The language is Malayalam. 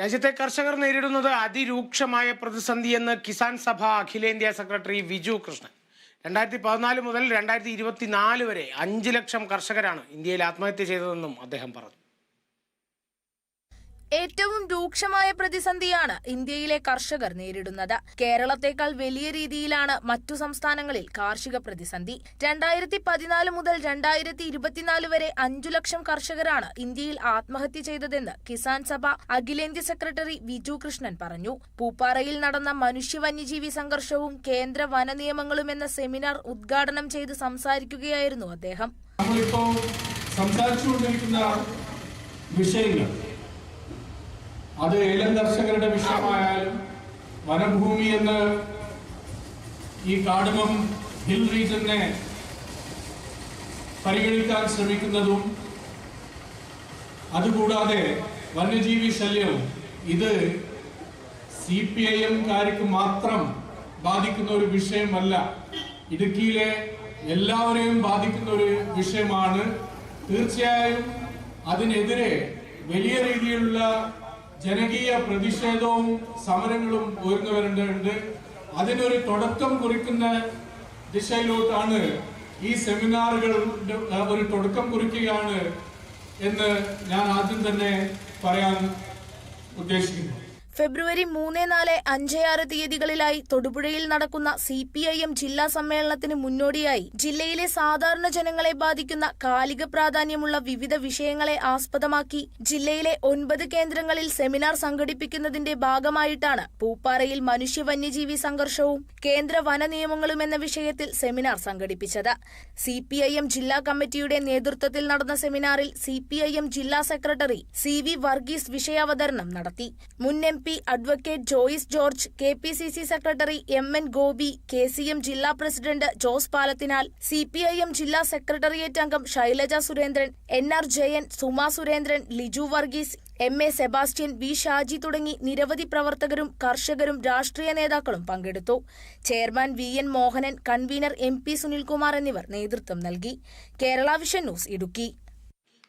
രാജ്യത്തെ കർഷകർ നേരിടുന്നത് അതിരൂക്ഷമായ പ്രതിസന്ധിയെന്ന് കിസാൻ സഭ അഖിലേന്ത്യാ സെക്രട്ടറി വിജു കൃഷ്ണൻ. 2014 മുതൽ 2024 വരെ 5 ലക്ഷം കർഷകരാണ് ഇന്ത്യയിൽ ആത്മഹത്യ ചെയ്തതെന്നും അദ്ദേഹം പറഞ്ഞു. ഏറ്റവും രൂക്ഷമായ പ്രതിസന്ധിയാണ് ഇന്ത്യയിലെ കർഷകർ നേരിടുന്നത്. കേരളത്തെക്കാൾ വലിയ രീതിയിലാണ് മറ്റു സംസ്ഥാനങ്ങളിൽ കാർഷിക പ്രതിസന്ധി. 2014 മുതൽ 2024 വരെ 5 ലക്ഷം കർഷകരാണ് ഇന്ത്യയിൽ ആത്മഹത്യ ചെയ്തതെന്ന് കിസാൻ സഭ അഖിലേന്ത്യാ സെക്രട്ടറി വിജു കൃഷ്ണൻ പറഞ്ഞു. പൂപ്പാറയിൽ നടന്ന മനുഷ്യ വന്യജീവി സംഘർഷവും കേന്ദ്ര വന നിയമങ്ങളും എന്ന സെമിനാർ ഉദ്ഘാടനം ചെയ്ത് സംസാരിക്കുകയായിരുന്നു അദ്ദേഹം. അത് ഏലം കർഷകരുടെ വിഷയമായാലും വനഭൂമി എന്ന് ഈ കാടുമം ഹിൽ റീജനെ പരിഗണിക്കാൻ ശ്രമിക്കുന്നതും അതുകൂടാതെ വന്യജീവി ശല്യവും ഇത് CPIM-കാർക്ക് മാത്രം ബാധിക്കുന്ന ഒരു വിഷയമല്ല, ഇടുക്കിയിലെ എല്ലാവരെയും ബാധിക്കുന്ന ഒരു വിഷയമാണ്. തീർച്ചയായും അതിനെതിരെ വലിയ രീതിയിലുള്ള ജനകീയ പ്രതിഷേധവും സമരങ്ങളും ഉയർന്നു വരേണ്ടതുണ്ട്. അതിനൊരു തുടക്കം കുറിക്കുന്ന ദിശയിലോട്ടാണ് ഈ സെമിനാറുകളുടെ ഒരു തുടക്കം കുറിക്കുകയാണ് എന്ന് ഞാൻ ആദ്യം തന്നെ പറയാൻ ഉദ്ദേശിക്കുന്നു. ഫെബ്രുവരി 3, 4, 5, 6 തീയതികളിലായി തൊടുപുഴയിൽ നടക്കുന്ന CPIM ജില്ലാ സമ്മേളനത്തിന് മുന്നോടിയായി ജില്ലയിലെ സാധാരണ ജനങ്ങളെ ബാധിക്കുന്ന കാലിക പ്രാധാന്യമുള്ള വിവിധ വിഷയങ്ങളെ ആസ്പദമാക്കി ജില്ലയിലെ 9 കേന്ദ്രങ്ങളിൽ സെമിനാർ സംഘടിപ്പിക്കുന്നതിന്റെ ഭാഗമായിട്ടാണ് പൂപ്പാറയിൽ മനുഷ്യ വന്യജീവി സംഘർഷവും കേന്ദ്ര വന നിയമങ്ങളും എന്ന വിഷയത്തിൽ സെമിനാർ സംഘടിപ്പിച്ചത്. CPIM ജില്ലാ കമ്മിറ്റിയുടെ നേതൃത്വത്തിൽ നടന്ന സെമിനാറിൽ CPIM ജില്ലാ സെക്രട്ടറി CV വർഗീസ് വിഷയാവതരണം നടത്തി. മുൻ MP advocate Joice George, KPCC secretary MN Gopi, KCM ജില്ലാ പ്രസിഡന്റ് ജോസ് പാലത്തിനാൽ, CPIM ജില്ലാ സെക്രട്ടേറിയറ്റ് അംഗം Shailaja Surendran, NR Jayan, Suma Surendran, Liju Varghese, MA Sebastian, V Shaji തുടങ്ങി നിരവധി പ്രവർത്തകരും കർഷകരും രാഷ്ട്രീയ നേതാക്കളും പങ്കെടുത്തു. Chairman VN Mohanan, convener MP Sunilkumar എന്നിവർ നേതൃത്വം നൽകി. Kerala vision news, Idukki.